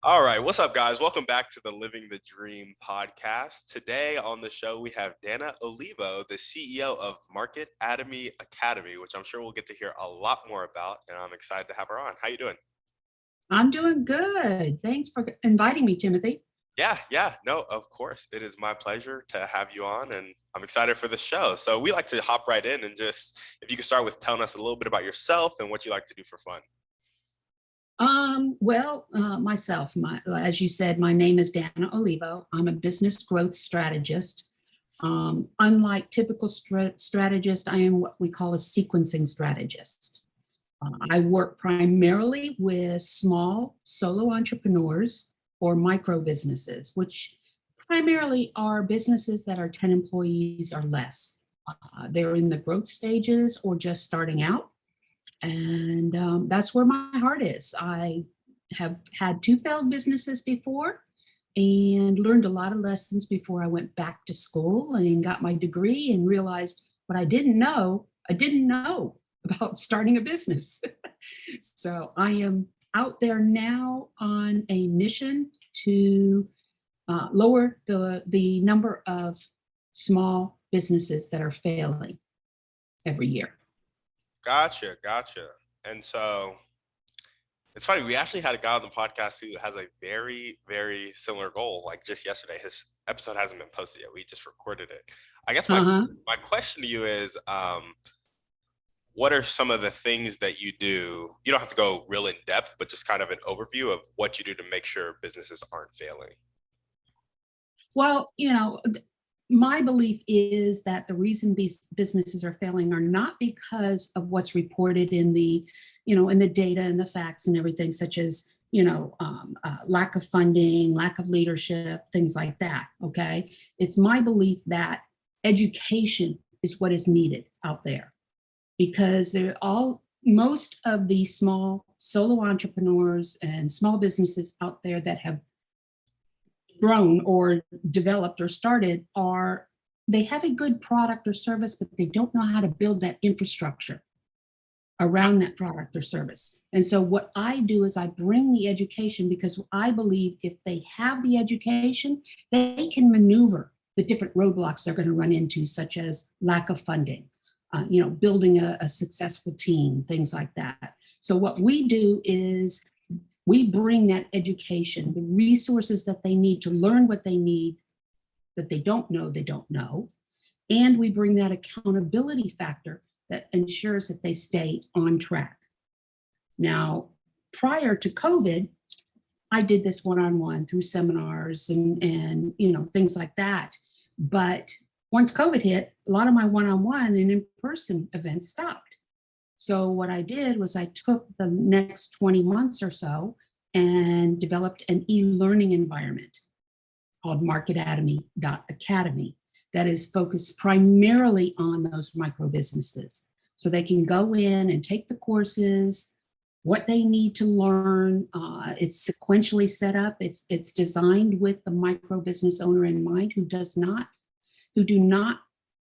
All right, what's up, guys? Welcome back to the Living the Dream podcast. Today on the show, we have Danna Olivo, the CEO of Marketatomy Academy, which I'm sure we'll get to hear a lot more about, and I'm excited to have her on. How you doing? I'm doing good. Thanks for inviting me, Timothy. Yeah, no, of course. It is my pleasure to have you on, and I'm excited for the show. So we like to hop right in and just, if you could start with telling us a little bit about yourself and what you like to do for fun. Myself, as you said, my name is Danna Olivo. I'm a business growth strategist. Unlike typical strategist, I am what we call a sequencing strategist. I work primarily with small solo entrepreneurs or micro businesses, which primarily are businesses that are 10 employees or less. They're in the growth stages or just starting out. And that's where my heart is. I have had two failed businesses before and learned a lot of lessons before I went back to school and got my degree and realized what I didn't know about starting a business. So I am out there now on a mission to lower the number of small businesses that are failing every year. Gotcha. And so it's funny, we actually had a guy on the podcast who has a very, very similar goal. Like just yesterday, his episode hasn't been posted yet. We just recorded it. I guess my question to you is, what are some of the things that you do? You don't have to go real in depth, but just kind of an overview of what you do to make sure businesses aren't failing. Well, my belief is that the reason these businesses are failing are not because of what's reported in the data and the facts and everything, such as lack of funding, lack of leadership, things like that. Okay, it's my belief that education is what is needed out there, because most of the small solo entrepreneurs and small businesses out there that have grown or developed or started they have a good product or service, but they don't know how to build that infrastructure around that product or service. And so what I do is I bring the education, because I believe if they have the education, they can maneuver the different roadblocks they're going to run into, such as lack of funding, building a successful team, things like that. So what we do is we bring that education, the resources that they need to learn what they need, that they don't know. And we bring that accountability factor that ensures that they stay on track. Now, prior to COVID, I did this one-on-one through seminars and things like that. But once COVID hit, a lot of my one-on-one and in-person events stopped. So what I did was I took the next 20 months or so and developed an e-learning environment called Marketatomy.Academy that is focused primarily on those micro businesses. So they can go in and take the courses, what they need to learn. It's sequentially set up. It's designed with the micro business owner in mind who do not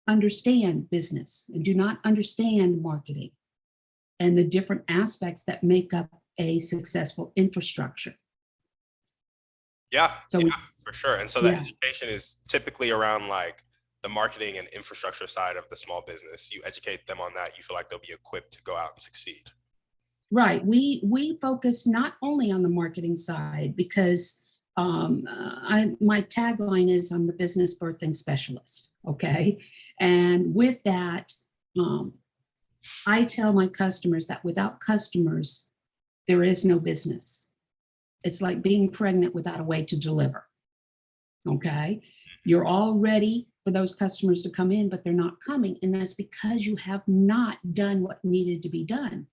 understand business and do not understand marketing and the different aspects that make up a successful infrastructure. Yeah, for sure. And so the education is typically around like the marketing and infrastructure side of the small business. You educate them on that. You feel like they'll be equipped to go out and succeed. Right. We focus not only on the marketing side, because my tagline is I'm the business birthing specialist. Okay. And with that, I tell my customers that without customers, there is no business. It's like being pregnant without a way to deliver. Okay. You're all ready for those customers to come in, but they're not coming. And that's because you have not done what needed to be done.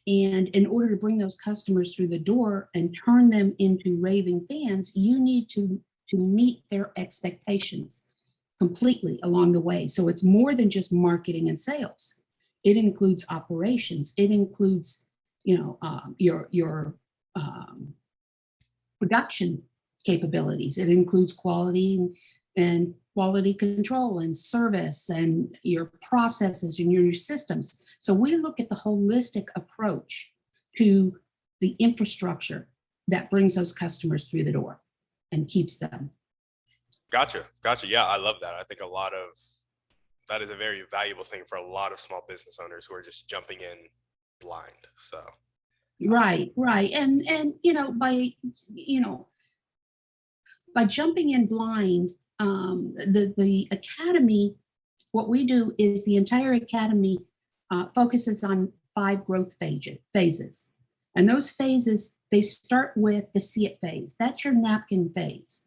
And in order to bring those customers through the door and turn them into raving fans, you need to meet their expectations completely along the way. So it's more than just marketing and sales. It includes operations. It includes, your production capabilities. It includes quality and quality control and service and your processes and your systems. So we look at the holistic approach to the infrastructure that brings those customers through the door and keeps them. Gotcha. Yeah, I love that. I think that is a very valuable thing for a lot of small business owners who are just jumping in blind. So Right. And by jumping in blind, the academy, what we do is the entire academy focuses on 5 growth phases. And those phases, they start with the see it phase. That's your napkin phase.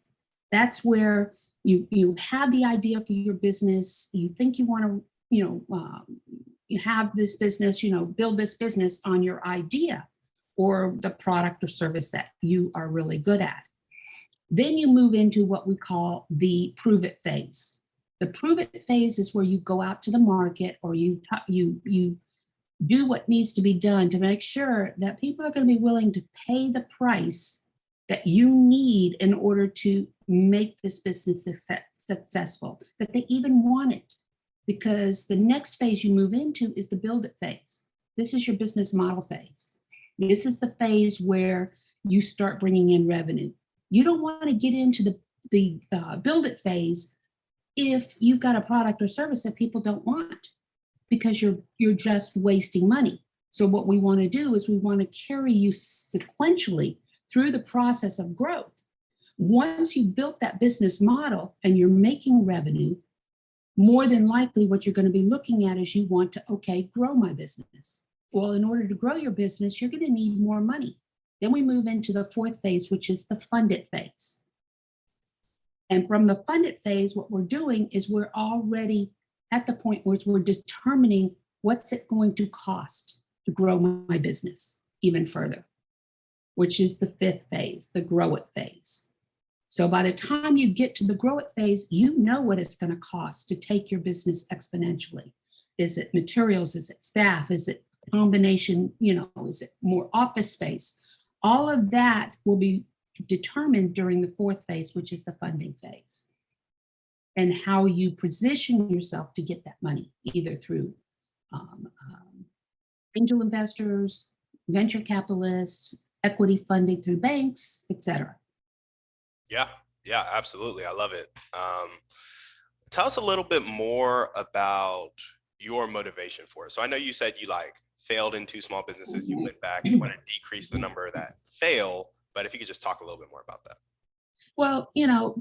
That's where you have the idea for your business. You think you want to, you have this business, build this business on your idea or the product or service that you are really good at. Then you move into what we call the prove it phase. The prove it phase is where you go out to the market, or you do what needs to be done to make sure that people are going to be willing to pay the price that you need in order to make this business successful, that they even want it. Because the next phase you move into is the build it phase. This is your business model phase. This is the phase where you start bringing in revenue. You don't want to get into the build it phase if you've got a product or service that people don't want, because you're just wasting money. So what we want to do is we want to carry you sequentially through the process of growth. Once you built that business model and you're making revenue, more than likely what you're going to be looking at is you want to, grow my business. Well, in order to grow your business, you're going to need more money. Then we move into the 4th phase, which is the fund it phase. And from the fund it phase, what we're doing is we're already at the point where we're determining what's it going to cost to grow my business even further, which is the 5th phase, the grow it phase. So by the time you get to the grow it phase, you know what it's going to cost to take your business exponentially. Is it materials? Is it staff? Is it combination? Is it more office space? All of that will be determined during the 4th phase, which is the funding phase. And how you position yourself to get that money, either through angel investors, venture capitalists, equity funding through banks, etc. Yeah, absolutely. I love it. Tell us a little bit more about your motivation for it. So I know you said you failed in 2 small businesses. You went back, you want to decrease the number that fail, but if you could just talk a little bit more about that. Well,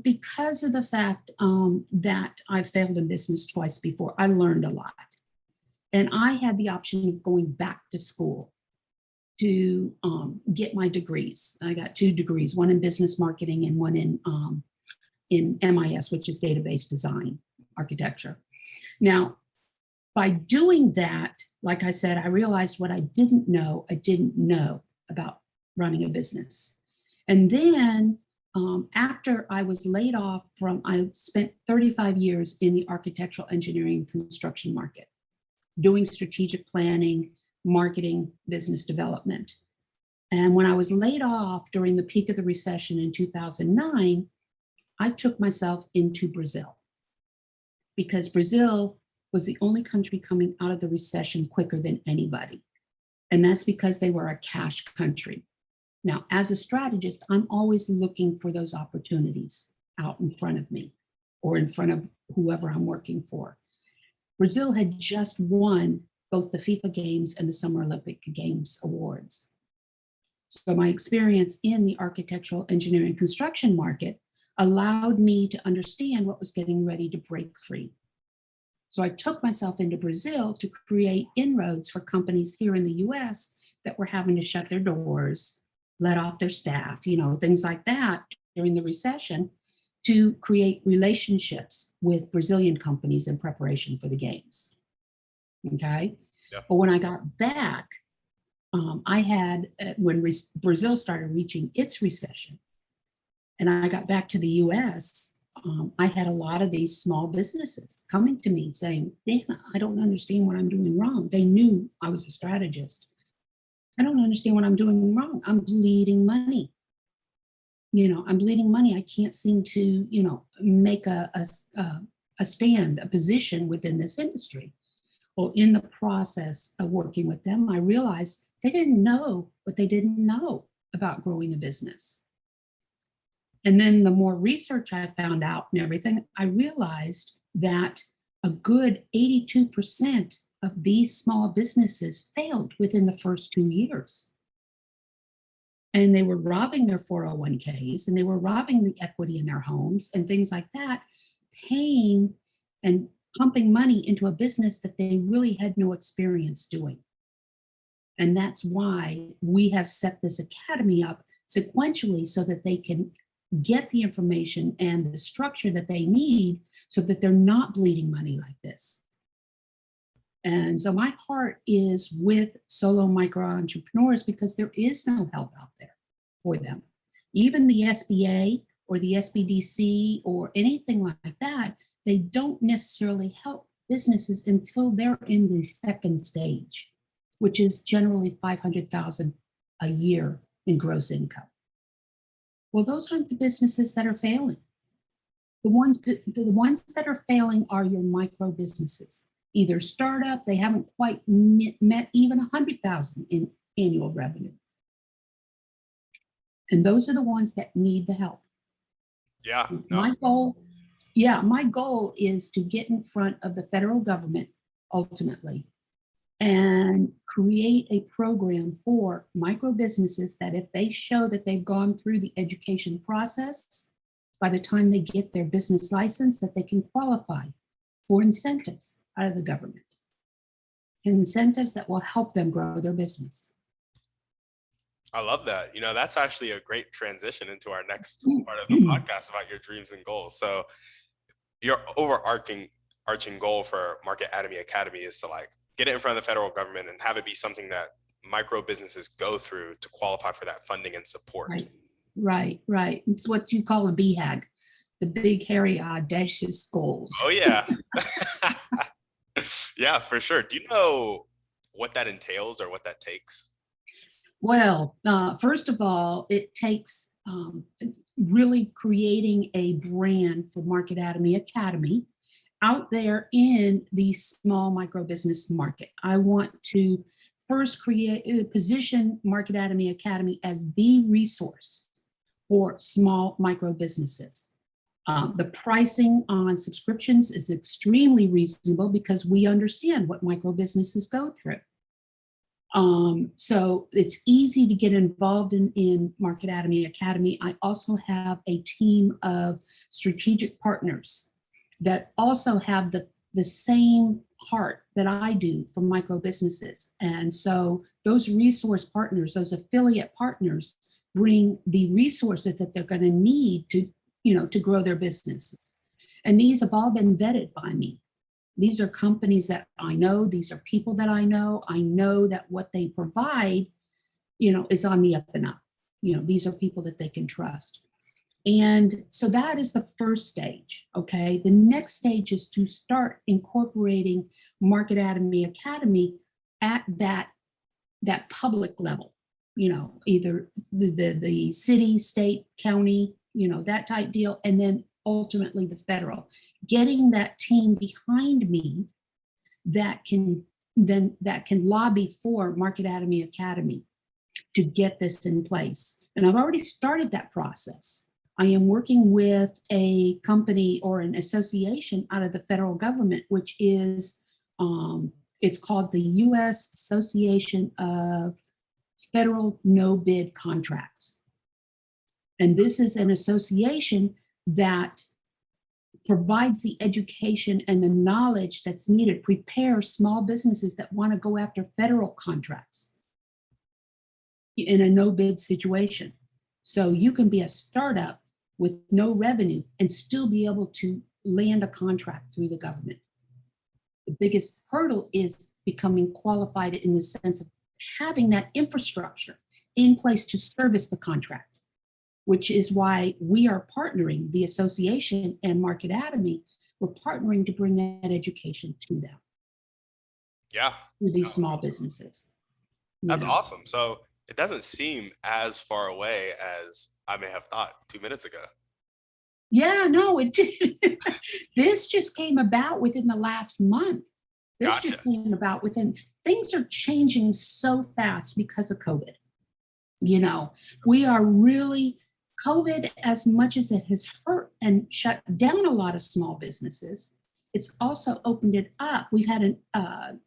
because of the fact that I failed in business twice before, I learned a lot. And I had the option of going back to school to get my degrees. I got 2 degrees, one in business marketing and one in MIS, which is database design architecture. Now, by doing that, like I said, I realized what I didn't know about running a business. And then after I was laid off I spent 35 years in the architectural engineering construction market, doing strategic planning, marketing, business development. And when I was laid off during the peak of the recession in 2009, I took myself into Brazil, because Brazil was the only country coming out of the recession quicker than anybody. And that's because they were a cash country. Now, as a strategist, I'm always looking for those opportunities out in front of me or in front of whoever I'm working for. Brazil had just won both the FIFA Games and the Summer Olympic Games awards. So my experience in the architectural engineering construction market allowed me to understand what was getting ready to break free. So I took myself into Brazil to create inroads for companies here in the US that were having to shut their doors, let off their staff, things like that during the recession, to create relationships with Brazilian companies in preparation for the games. Okay. Yeah. But when I got back, I had, when Brazil started reaching its recession, and I got back to the US, I had a lot of these small businesses coming to me saying, Danna, I don't understand what I'm doing wrong. They knew I was a strategist. I don't understand what I'm doing wrong. I'm bleeding money. I'm bleeding money. I can't seem to, make a stand, a position within this industry. Well, in the process of working with them, I realized they didn't know what they didn't know about growing a business. And then the more research I found out and everything, I realized that a good 82% of these small businesses failed within the first 2 years. And they were robbing their 401ks, and they were robbing the equity in their homes and things like that, paying and pumping money into a business that they really had no experience doing. And that's why we have set this academy up sequentially so that they can get the information and the structure that they need so that they're not bleeding money like this. And so my heart is with solo micro entrepreneurs because there is no help out there for them. Even the SBA or the SBDC or anything like that, they don't necessarily help businesses until they're in the second stage, which is generally $500,000 a year in gross income. Well, those aren't the businesses that are failing. The ones that are failing are your micro businesses. Either startup, they haven't quite met even 100,000 in annual revenue. And those are the ones that need the help. Yeah. My goal is to get in front of the federal government ultimately and create a program for micro businesses that if they show that they've gone through the education process, by the time they get their business license, that they can qualify for incentives out of the government, incentives that will help them grow their business. I love that. That's actually a great transition into our next part of the podcast about your dreams and goals. So your overarching goal for Marketatomy Academy is to get it in front of the federal government and have it be something that micro businesses go through to qualify for that funding and support. Right. It's what you call a BHAG, the big, hairy, audacious goals. Oh, yeah. Yeah, for sure. Do you know what that entails or what that takes? Well, first of all, it takes really creating a brand for Marketatomy Academy out there in the small micro business market. I want to first position Marketatomy Academy as the resource for small micro businesses. The pricing on subscriptions is extremely reasonable because we understand what micro businesses go through. So it's easy to get involved in Marketatomy Academy. I also have a team of strategic partners that also have the same heart that I do for micro businesses. And so those resource partners, those affiliate partners, bring the resources that they're going to need to grow their business. And these have all been vetted by me. These are companies that I know. These are people that I know. I know that what they provide, is on the up and up. These are people that they can trust. And so that is the first stage, okay? The next stage is to start incorporating Marketatomy Academy at that public level, either the city, state, county, that type deal, and then ultimately the federal. Getting that team behind me that can lobby for Marketatomy Academy to get this in place. And I've already started that process. I am working with a company or an association out of the federal government, which is, it's called the U.S. Association of Federal No Bid Contracts. And this is an association that provides the education and the knowledge that's needed, prepare small businesses that want to go after federal contracts in a no bid situation. So you can be a startup with no revenue and still be able to land a contract through the government. The biggest hurdle is becoming qualified in the sense of having that infrastructure in place to service the contract, which is why we are partnering, the association and Marketatomy, we're partnering to bring that education to them. Yeah. To these small businesses. That's awesome. So it doesn't seem as far away as I may have thought 2 minutes ago. Yeah, no, it did. This just came about within the last month. Just came about things are changing so fast because of COVID. We are really, COVID, as much as it has hurt and shut down a lot of small businesses, it's also opened it up. We've had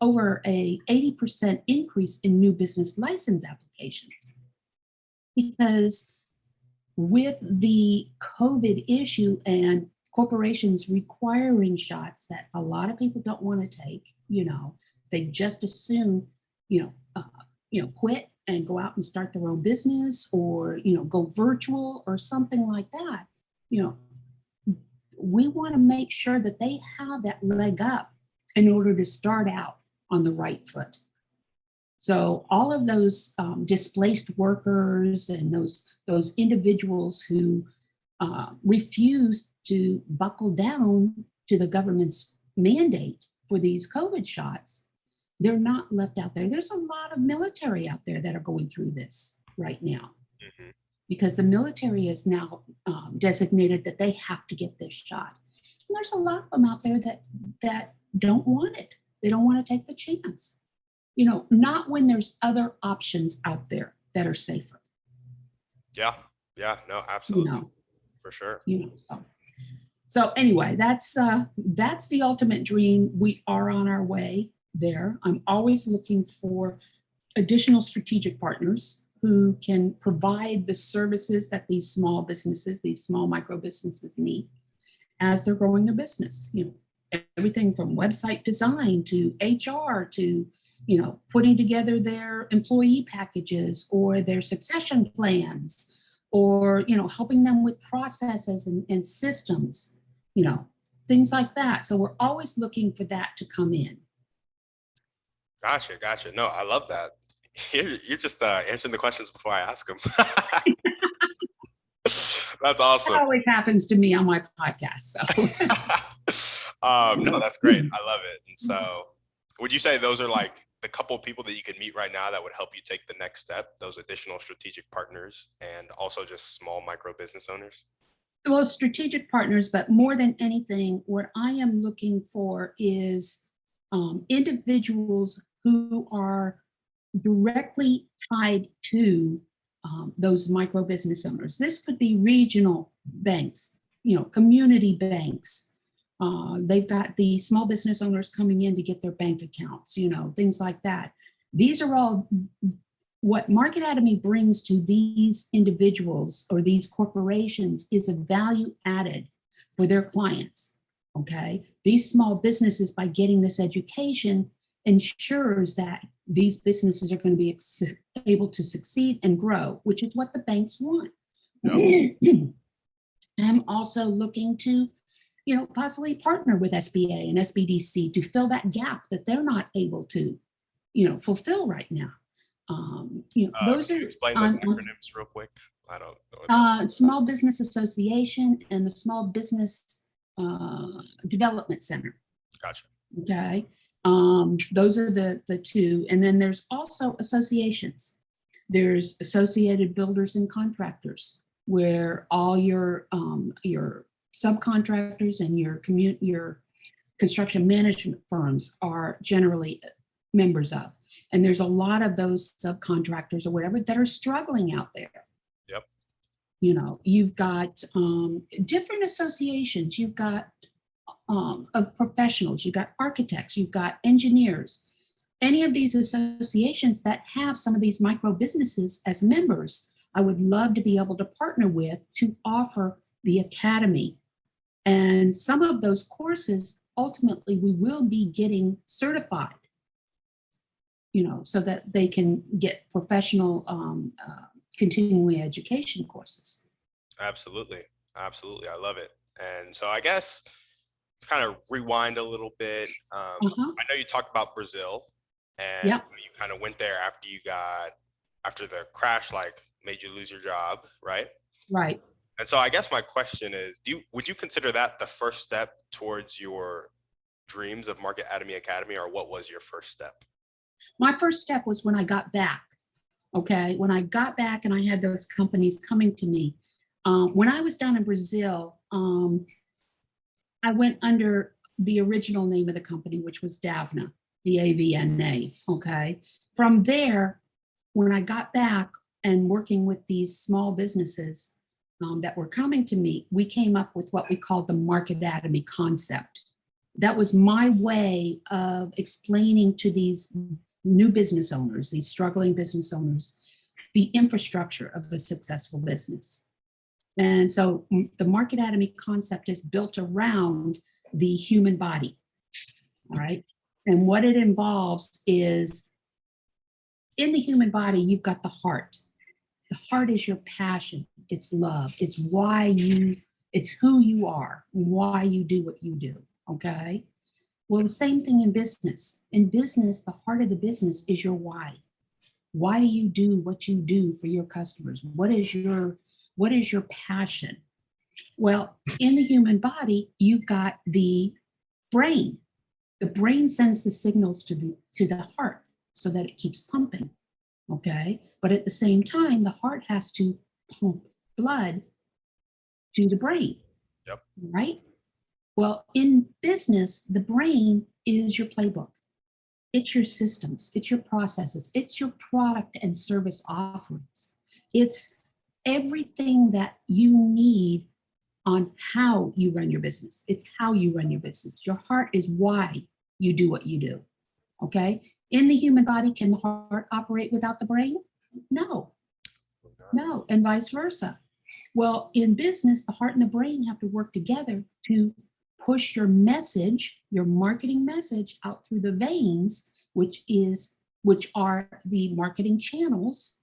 over a 80% increase in new business license applications, because with the COVID issue and corporations requiring shots that a lot of people don't want to take, they just assume, quit and go out and start their own business, or, go virtual or something like that. We want to make sure that they have that leg up in order to start out on the right foot. So all of those displaced workers and those individuals who refuse to buckle down to the government's mandate for these COVID shots, they're not left out there. There's a lot of military out there that are going through this right now, because the military is now designated that they have to get this shot. And there's a lot of them out there that don't want it. They don't want to take the chance. Not when there's other options out there that are safer. Yeah, no, absolutely, for sure. So anyway, that's the ultimate dream. We are on our way there. I'm always looking for additional strategic partners who can provide the services that these small businesses, these small micro businesses need as they're growing their business. Everything from website design to HR to putting together their employee packages or their succession plans, or helping them with processes and systems, things like that. So we're always looking for that to come in. Gotcha. No, I love that. You're just answering the questions before I ask them. That's awesome. That always happens to me on my podcast. So, no, that's great. I love it. And so, would you say those are like the couple of people that you can meet right now that would help you take the next step? Those additional strategic partners, and also just small micro business owners? Well, strategic partners, but more than anything, what I am looking for is individuals who are directly tied to those micro business owners. This could be regional banks, community banks. They've got the small business owners coming in to get their bank accounts, things like that. These are all what Marketatomy brings to these individuals or these corporations is a value added for their clients. Okay. These small businesses, by getting this education, ensures that these businesses are going to be able to succeed and grow, which is what the banks want. Yep. I'm also looking to, possibly partner with SBA and SBDC to fill that gap that they're not able to, fulfill right now. Those are explain those acronyms real quick. I don't know. Small Business Association and the Small Business Development Center. Gotcha. Okay. Those are the two. And then there's also associations. There's Associated Builders and Contractors, where all your subcontractors and your construction management firms are generally members of. And there's a lot of those subcontractors or whatever that are struggling out there. Yep. You've got different associations. You've got of professionals, you've got architects, you've got engineers. Any of these associations that have some of these micro businesses as members, I would love to be able to partner with to offer the academy. And some of those courses, ultimately, we will be getting certified, so that they can get professional continuing education courses. Absolutely. I love it. And so I guess to kind of rewind a little bit, I know you talked about Brazil, and yep. You kind of went there after the crash, made you lose your job, right? Right. And so I guess my question is, would you consider that the first step towards your dreams of Marketatomy Academy, or what was your first step? My first step was when I got back. Okay. When I got back and I had those companies coming to me. When I was down in Brazil, I went under the original name of the company, which was Davna, DAVNA. Okay. From there, when I got back, and working with these small businesses that were coming to me, we came up with what we called the Marketatomy concept. That was my way of explaining to these new business owners, these struggling business owners, the infrastructure of a successful business. And so the Marketatomy concept is built around the human body, all right? And what it involves is, in the human body, you've got the heart. The heart is your passion, it's love, it's it's who you are, why you do what you do, okay? Well, the same thing in business. In business, the heart of the business is your why. Why do you do what you do for your customers? What is your passion? Well, in the human body, you've got the brain. The brain sends the signals to the heart so that it keeps pumping, okay? But at the same time, the heart has to pump blood to the brain, Yep. right? Well, in business, the brain is your playbook. It's your systems, it's your processes, it's your product and service offerings. It's everything that you need on how you run your business. It's how you run your business. Your heart is why you do what you do, okay? In the human body, can the heart operate without the brain? No, no, and vice versa. Well, in business, the heart and the brain have to work together to push your message, your marketing message, out through the veins, which are the marketing channels,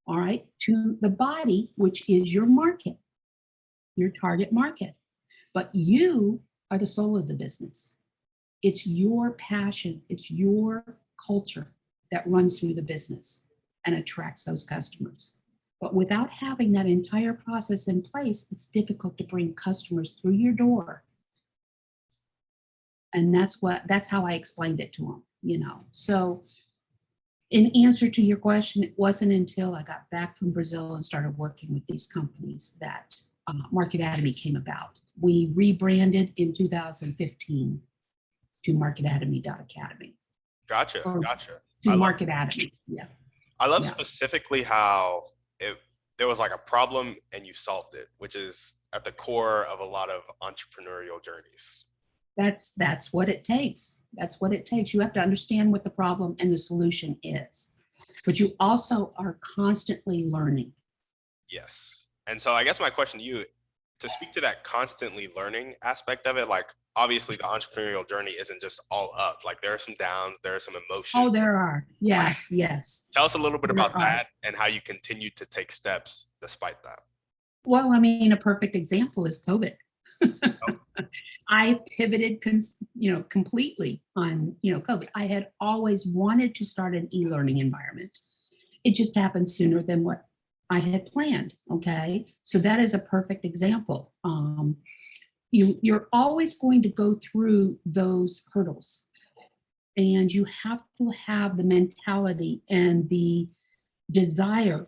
all right, to the body, which is your market, your target market. But you are the soul of the business. It's your passion, it's your culture that runs through the business and attracts those customers. But without having that entire process in place, it's difficult to bring customers through your door. And that's how I explained it to them, you know. So in answer to your question, it wasn't until I got back from Brazil and started working with these companies that Marketatomy came about. We rebranded in 2015 to Marketatomy.academy. Gotcha. To Love, Marketatomy, yeah. I love Yeah. specifically how there was like a problem and you solved it, which is at the core of a lot of entrepreneurial journeys. That's what it takes. That's what it takes. You have to understand what the problem and the solution is. But you also are constantly learning. Yes. And so I guess my question to you, to speak to that constantly learning aspect of it, like obviously the entrepreneurial journey isn't just all up. Like there are some downs, there are some emotions. Oh, there are. Yes, yes. Tell us a little bit There about are. that and how you continue to take steps despite that. Well, I mean, a perfect example is COVID. I pivoted, completely on, COVID. I had always wanted to start an e-learning environment. It just happened sooner than what I had planned. Okay, so that is a perfect example. You're always going to go through those hurdles, and you have to have the mentality and the desire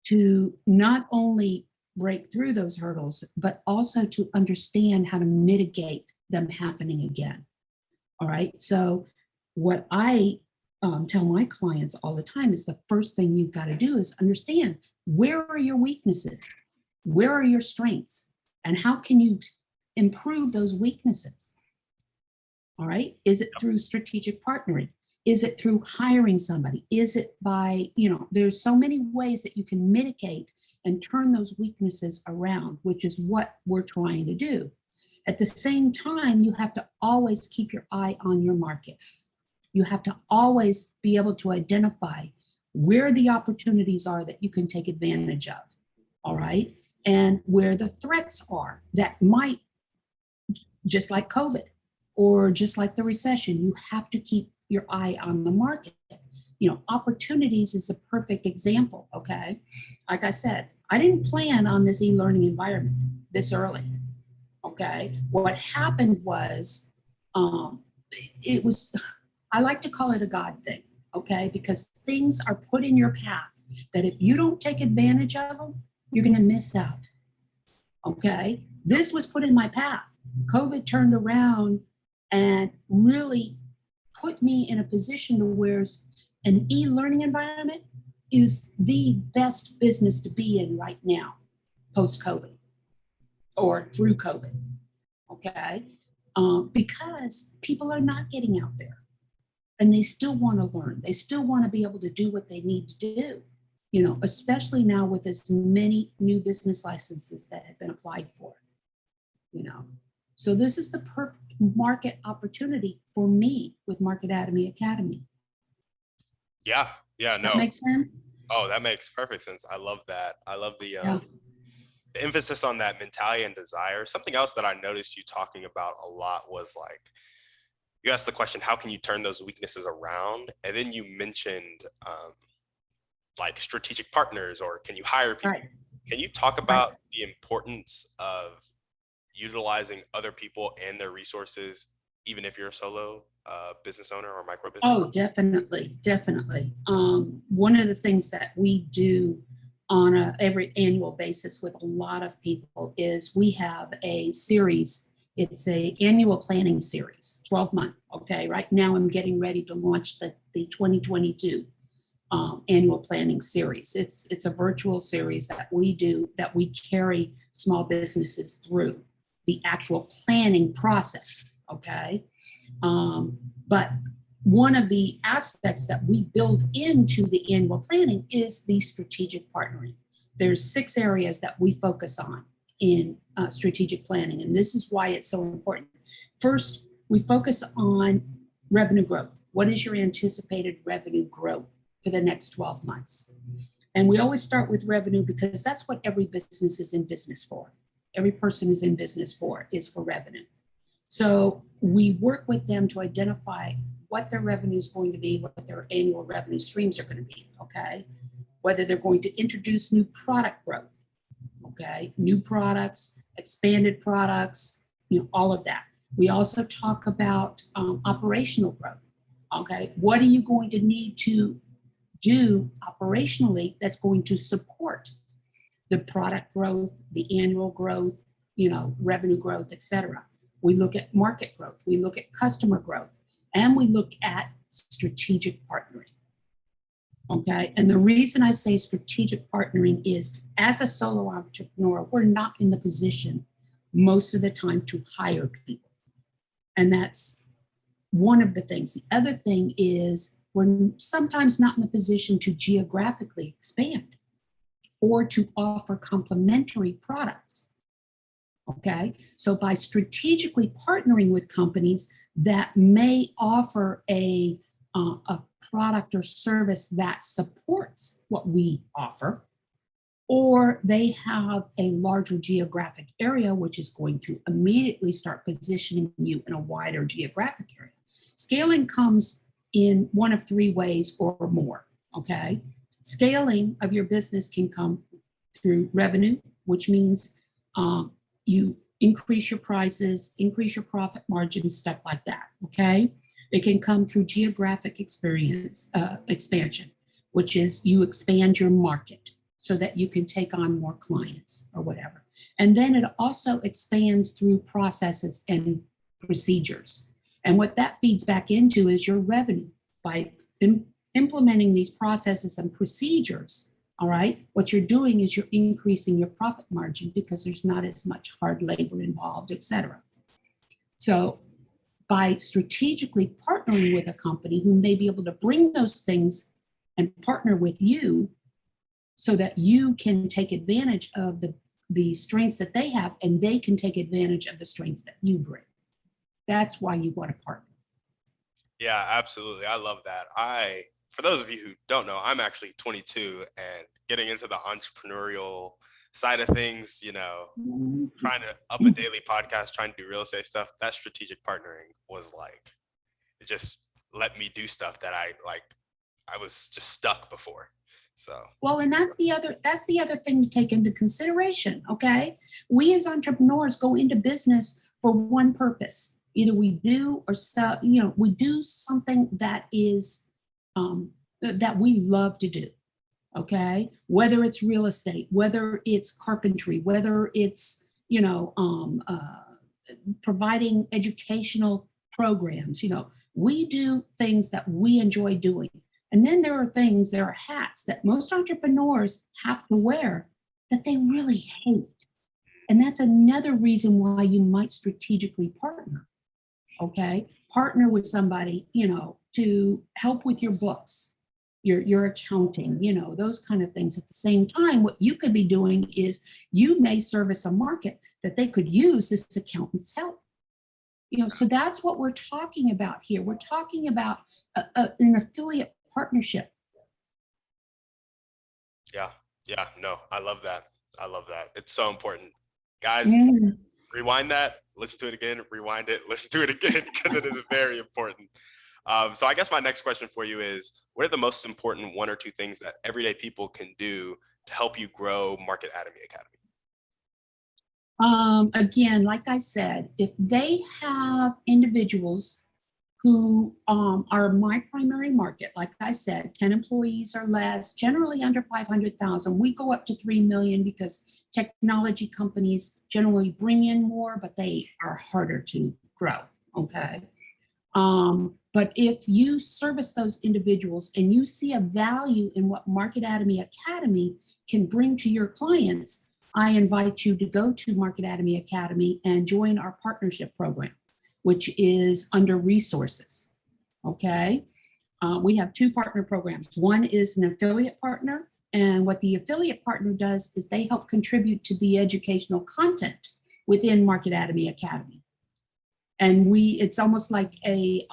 to not only break through those hurdles, but also to understand how to mitigate them happening again. All right. So what I tell my clients all the time is the first thing you've got to do is understand, where are your weaknesses? Where are your strengths? And how can you improve those weaknesses? All right. Is it through strategic partnering? Is it through hiring somebody? Is it by, there's so many ways that you can mitigate and turn those weaknesses around, which is what we're trying to do. At the same time, you have to always keep your eye on your market. You have to always be able to identify where the opportunities are that you can take advantage of, all right? And where the threats are that might, just like COVID or just like the recession, you have to keep your eye on the market. Opportunities is a perfect example, okay? Like I said, I didn't plan on this e-learning environment this early, okay? What happened was, I like to call it a God thing, okay? Because things are put in your path that if you don't take advantage of them, you're gonna miss out, okay? This was put in my path. COVID turned around and really put me in a position to where an e-learning environment is the best business to be in right now, post-COVID or through COVID, okay? Because people are not getting out there and they still want to learn. They still want to be able to do what they need to do, especially now with as many new business licenses that have been applied for, So this is the perfect market opportunity for me with Marketatomy Academy. Yeah, no. That makes sense? Oh, that makes perfect sense. I love that. I love the Yeah. emphasis on that mentality and desire. Something else that I noticed you talking about a lot was like, you asked the question, how can you turn those weaknesses around? And then you mentioned like strategic partners, or can you hire people? Right. Can you talk about the importance of utilizing other people and their resources, even if you're a solo business owner or micro business? Oh, definitely. One of the things that we do on every annual basis with a lot of people is we have a series. It's a annual planning series, 12-month. Okay, right now I'm getting ready to launch the 2022 annual planning series. It's a virtual series that we do, that we carry small businesses through the actual planning process. Okay. But one of the aspects that we build into the annual planning is the strategic partnering. There's 6 areas that we focus on in strategic planning, and this is why it's so important. First, we focus on revenue growth. What is your anticipated revenue growth for the next 12 months? And we always start with revenue because that's what every business is in business for. Every person is in business is for revenue. So we work with them to identify what their revenue is going to be, what their annual revenue streams are going to be, okay? Whether they're going to introduce new product growth, okay? New products, expanded products, all of that. We also talk about operational growth, okay? What are you going to need to do operationally that's going to support the product growth, the annual growth, revenue growth, et cetera. We look at market growth, we look at customer growth, and we look at strategic partnering. Okay, and the reason I say strategic partnering is, as a solo entrepreneur, we're not in the position most of the time to hire people. And that's one of the things. The other thing is we're sometimes not in the position to geographically expand or to offer complementary products. Okay, so by strategically partnering with companies that may offer a product or service that supports what we offer, or they have a larger geographic area, which is going to immediately start positioning you in a wider geographic area. Scaling comes in one of 3 ways or more, okay? Scaling of your business can come through revenue, which means you increase your prices, increase your profit margins, stuff like that, okay? It can come through geographic expansion, which is you expand your market so that you can take on more clients or whatever. And then it also expands through processes and procedures. And what that feeds back into is your revenue. By implementing these processes and procedures, all right, what you're doing is you're increasing your profit margin because there's not as much hard labor involved, et cetera. So by strategically partnering with a company who may be able to bring those things and partner with you so that you can take advantage of the strengths that they have and they can take advantage of the strengths that you bring. That's why you want to partner. Yeah, absolutely. I love that. For those of you who don't know, I'm actually 22 and getting into the entrepreneurial side of things, trying to up a daily podcast, trying to do real estate stuff. That strategic partnering was like, it just let me do stuff that I was just stuck before. So well, and that's the other thing to take into consideration. Okay, we as entrepreneurs go into business for one purpose. Either we do or sell, we do something that is that we love to do. Okay, whether it's real estate, whether it's carpentry, whether it's providing educational programs, we do things that we enjoy doing. And then there are hats that most entrepreneurs have to wear that they really hate. And that's another reason why you might strategically partner. Okay. Partner with somebody, to help with your books, your accounting, those kind of things. At the same time, what you could be doing is you may service a market that they could use this accountant's help. So that's what we're talking about here. We're talking about an affiliate partnership. Yeah. Yeah. No, I love that. I love that. It's so important. Guys, rewind that, listen to it again, rewind it, listen to it again, because it is very important. So I guess my next question for you is, what are the most important one or two things that everyday people can do to help you grow Marketatomy Academy? Again, like I said, if they have individuals who are my primary market, like I said, 10 employees or less, generally under 500,000. We go up to 3 million because technology companies generally bring in more, but they are harder to grow, okay? But if you service those individuals and you see a value in what Marketatomy Academy can bring to your clients, I invite you to go to Marketatomy Academy and join our partnership program, which is under resources, okay? We have two partner programs. One is an affiliate partner, and what the affiliate partner does is they help contribute to the educational content within Marketatomy Academy. And it's almost like a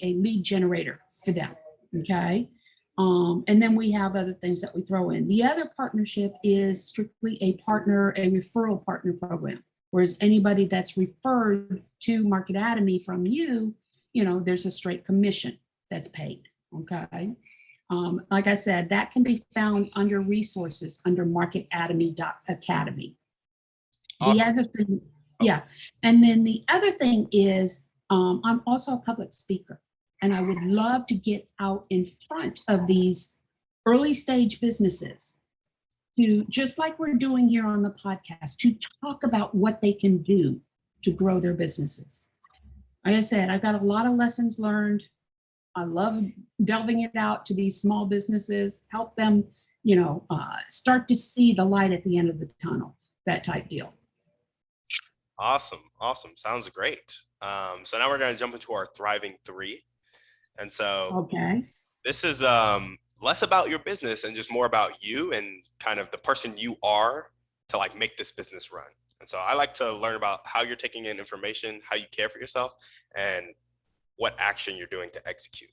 lead generator for them, okay? And then we have other things that we throw in. The other partnership is strictly a referral partner program. Whereas anybody that's referred to Marketatomy from you, there's a straight commission that's paid, okay? Like I said, that can be found under resources under Marketatomy.academy. Awesome. The other thing, yeah. And then the other thing is I'm also a public speaker, and I would love to get out in front of these early stage businesses to, just like we're doing here on the podcast, to talk about what they can do to grow their businesses. Like I said, I've got a lot of lessons learned. I love delving it out to these small businesses, help them, start to see the light at the end of the tunnel, that type deal. Awesome. Sounds great. So now we're going to jump into our Thriving 3. And so this is less about your business and just more about you and kind of the person you are to make this business run. And so I like to learn about how you're taking in information, how you care for yourself, and what action you're doing to execute.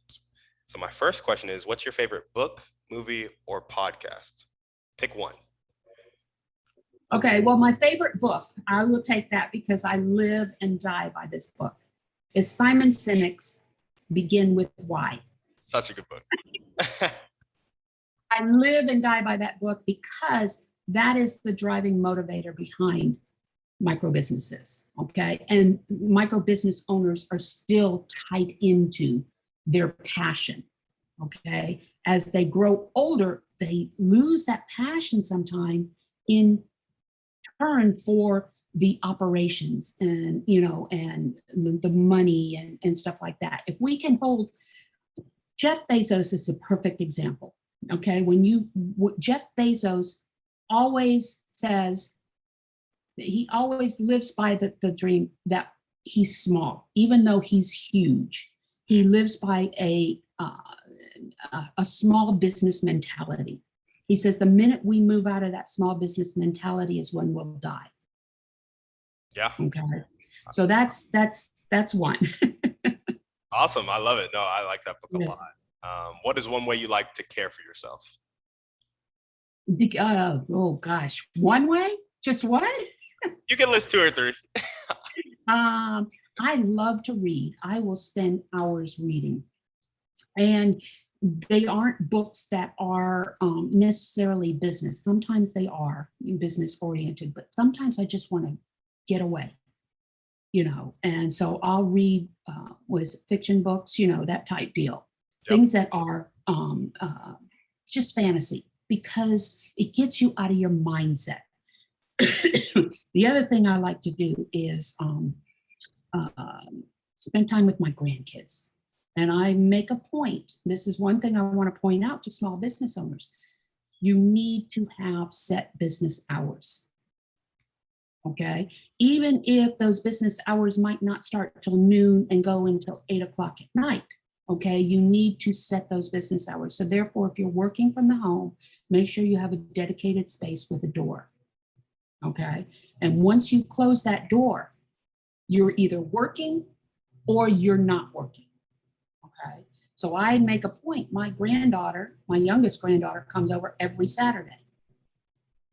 So my first question is, what's your favorite book, movie, or podcast? Pick one. Okay, well, my favorite book, I will take that because I live and die by this book, is Simon Sinek's Begin With Why. Such a good book. I live and die by that book because that is the driving motivator behind micro businesses, okay? And micro business owners are still tied into their passion, okay? As they grow older, they lose that passion sometime in turn for the operations and, and the money and stuff like that. If we can hold, Jeff Bezos is a perfect example, okay? Jeff Bezos always says, he always lives by the dream that he's small, even though he's huge. He lives by a small business mentality. He says the minute we move out of that small business mentality is when we'll die. Yeah. Okay. So that's one. Awesome. I love it. No, I like that book a lot. What is one way you like to care for yourself? Oh gosh, one way? Just one? You can list 2 or 3. I love to read. I will spend hours reading. And they aren't books that are necessarily business. Sometimes they are business oriented, but sometimes I just want to get away, and so I'll read fiction books, that type deal. Yep. Things that are just fantasy, because it gets you out of your mindset. The other thing I like to do is spend time with my grandkids. And I make a point. This is one thing I want to point out to small business owners. You need to have set business hours. Okay. Even if those business hours might not start till noon and go until 8 o'clock at night. Okay. You need to set those business hours. So therefore, if you're working from the home, make sure you have a dedicated space with a door. Okay. And once you close that door, you're either working or you're not working. Okay. So I make a point. My granddaughter, my youngest granddaughter, comes over every Saturday.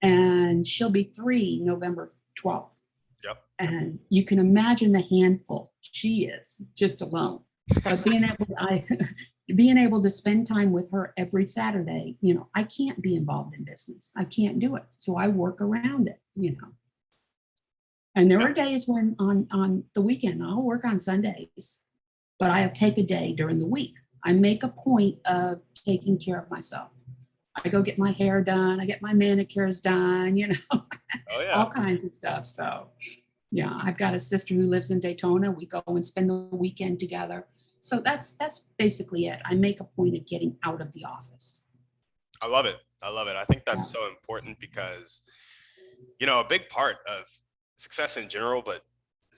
And she'll be 3 November 12th. Yep. And you can imagine the handful she is just alone. But being able to spend time with her every Saturday, you know, I can't be involved in business. I can't do it. So I work around it, you know. And there are days when on the weekend, I'll work on Sundays, but I'll take a day during the week. I make a point of taking care of myself. I go get my hair done. I get my manicures done, you know, all kinds of stuff. So yeah, I've got a sister who lives in Daytona. We go and spend the weekend together. So that's basically it. I make a point of getting out of the office. I love it. I think that's so important because, you know, a big part of success in general, but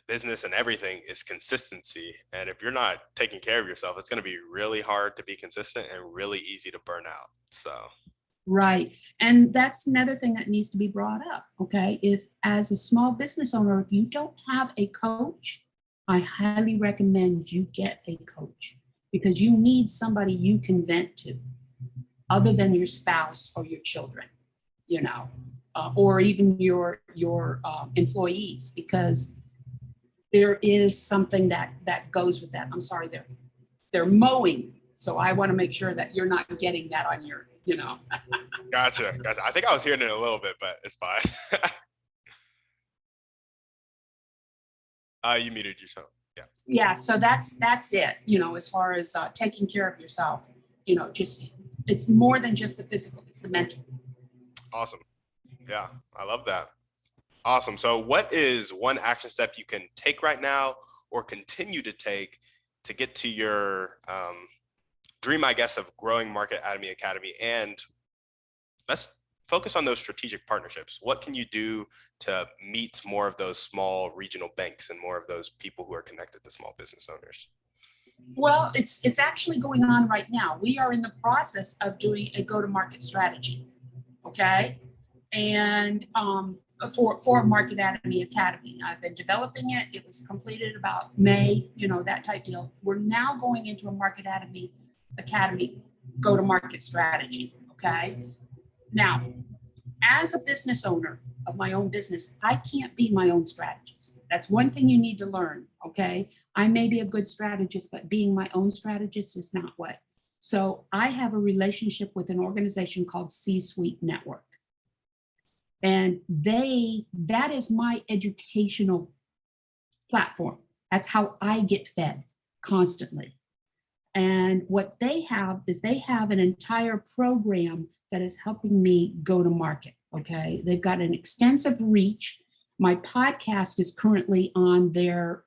business and everything is consistency. And if you're not taking care of yourself, it's going to be really hard to be consistent and really easy to burn out. So. Right. And that's another thing that needs to be brought up. Okay. If as a small business owner, if you don't have a coach, I highly recommend you get a coach because you need somebody you can vent to other than your spouse or your children, you know, or even your employees, because there is something that goes with that. I'm sorry, they're mowing. So I want to make sure that you're not getting that on your, you know. Gotcha. I think I was hearing it a little bit, but it's fine. You muted yourself. Yeah. Yeah. So that's it. You know, as far as taking care of yourself, you know, just it's more than just the physical; it's the mental. Awesome. Yeah, I love that. Awesome. So, what is one action step you can take right now, or continue to take, to get to your dream, I guess, of growing Marketatomy Academy? And let's focus on those strategic partnerships. What can you do to meet more of those small regional banks and more of those people who are connected to small business owners? Well, it's actually going on right now. We are in the process of doing a go-to-market strategy, okay? And for Marketatomy Academy, I've been developing it. It was completed about May, you know, that type deal. We're now going into a Marketatomy Academy go-to-market strategy, okay? Now, as a business owner of my own business, I can't be my own strategist. That's one thing you need to learn, okay? I may be a good strategist, but being my own strategist is not what. So I have a relationship with an organization called C-Suite Network. And that is my educational platform. That's how I get fed constantly. And what they have is they have an entire program that is helping me go to market. Okay. They've got an extensive reach. My podcast is currently on their,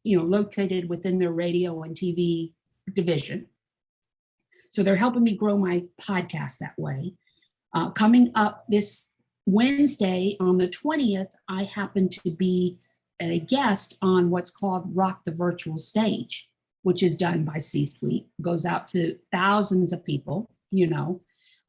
located within their radio and TV division. So they're helping me grow my podcast that way. Coming up this Wednesday on the 20th, I happen to be a guest on what's called Rock the Virtual Stage, which is done by C-Suite, goes out to thousands of people, you know.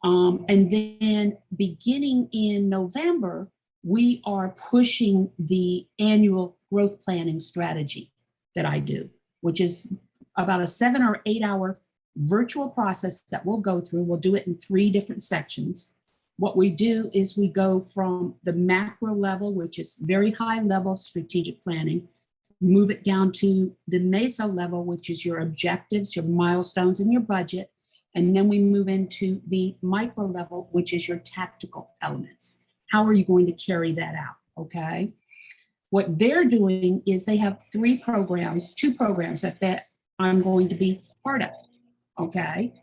And then beginning in November, we are pushing the annual growth planning strategy that I do, which is about a 7 or 8 hour virtual process that we'll go through. We'll do it in 3 different sections. What we do is we go from the macro level, which is very high level strategic planning, move it down to the meso level, which is your objectives, your milestones, and your budget. And then we move into the micro level, which is your tactical elements. How are you going to carry that out? Okay. What they're doing is they have 2 programs that I'm going to be part of. Okay.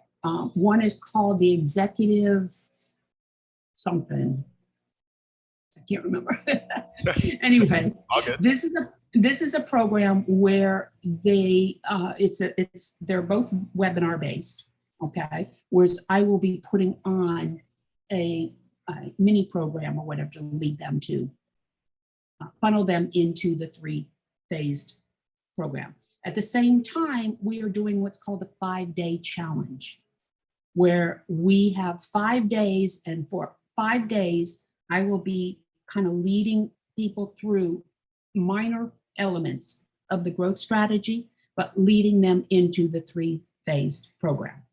One is called the executive something. I can't remember. Anyway, this is this is a program where they're both webinar based, okay? Whereas I will be putting on a mini program or whatever to lead them to funnel them into the 3-phased program. At the same time, we are doing what's called a 5-day challenge, where we have 5 days, and for 5 days, I will be kind of leading people through minor elements of the growth strategy, but leading them into the 3-phased program.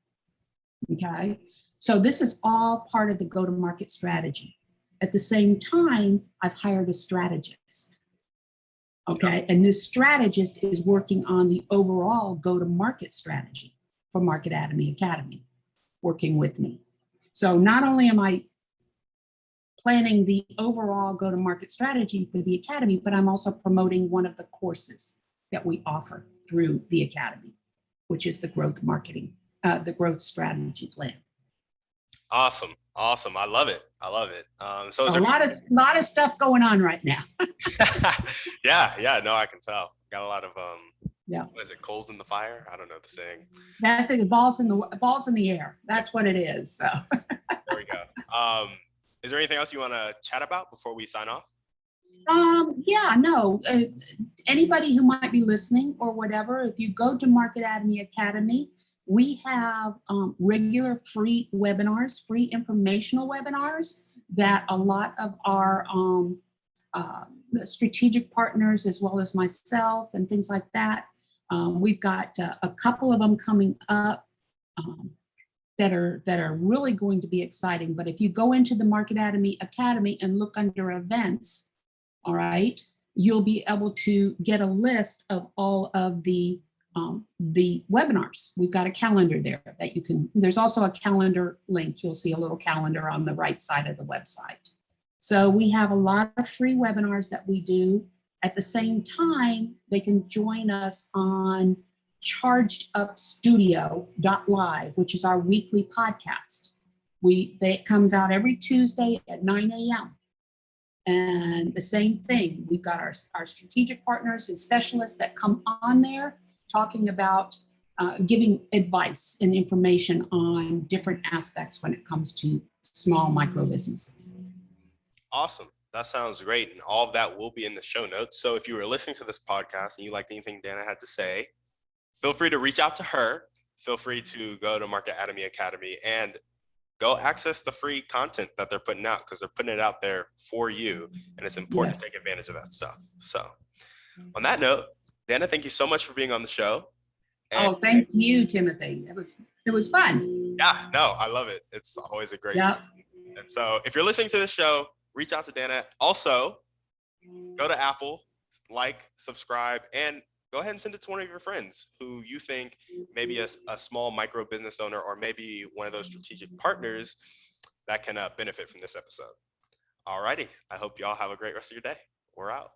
Okay, so this is all part of the go-to-market strategy. At the same time, I've hired a strategist. Okay, and this strategist is working on the overall go-to-market strategy for Marketatomy Academy, working with me. So not only am I planning the overall go-to-market strategy for the Academy, but I'm also promoting one of the courses that we offer through the Academy, which is the growth marketing, the growth strategy plan. Awesome. Awesome. I love it. I love it. So a lot of stuff going on right now. Yeah. No, I can tell. Got a lot of, yeah. What is it? Coals in the fire? I don't know the saying. That's it. Balls in the air. That's what it is. So there we go. Is there anything else you want to chat about before we sign off? Yeah, no. Anybody who might be listening or whatever, if you go to Marketatomy Academy, we have regular free webinars, free informational webinars that a lot of our strategic partners, as well as myself and things like that, we've got a couple of them coming up that are really going to be exciting. But if you go into the Marketatomy Academy and look under events, all right, you'll be able to get a list of all of the webinars. We've got a calendar there that you can, there's also a calendar link. You'll see a little calendar on the right side of the website. So we have a lot of free webinars that we do. At the same time, they can join us on Chargedupstudio.live, which is our weekly podcast. It comes out every Tuesday at 9 a.m. And the same thing, we've got our strategic partners and specialists that come on there talking about giving advice and information on different aspects when it comes to small micro businesses. Awesome. That sounds great. And all of that will be in the show notes. So if you were listening to this podcast and you liked anything Danna had to say, feel free to reach out to her. Feel free to go to Marketatomy Academy and go access the free content that they're putting out, because they're putting it out there for you. And it's important to take advantage of that stuff. So on that note, Danna, thank you so much for being on the show. And thank you, Timothy. It was fun. Yeah, no, I love it. It's always a great time. And so if you're listening to this show, reach out to Danna. Also, go to Apple, subscribe, and go ahead and send it to one of your friends who you think maybe a small micro business owner, or maybe one of those strategic partners that can benefit from this episode. All righty. I hope y'all have a great rest of your day. We're out.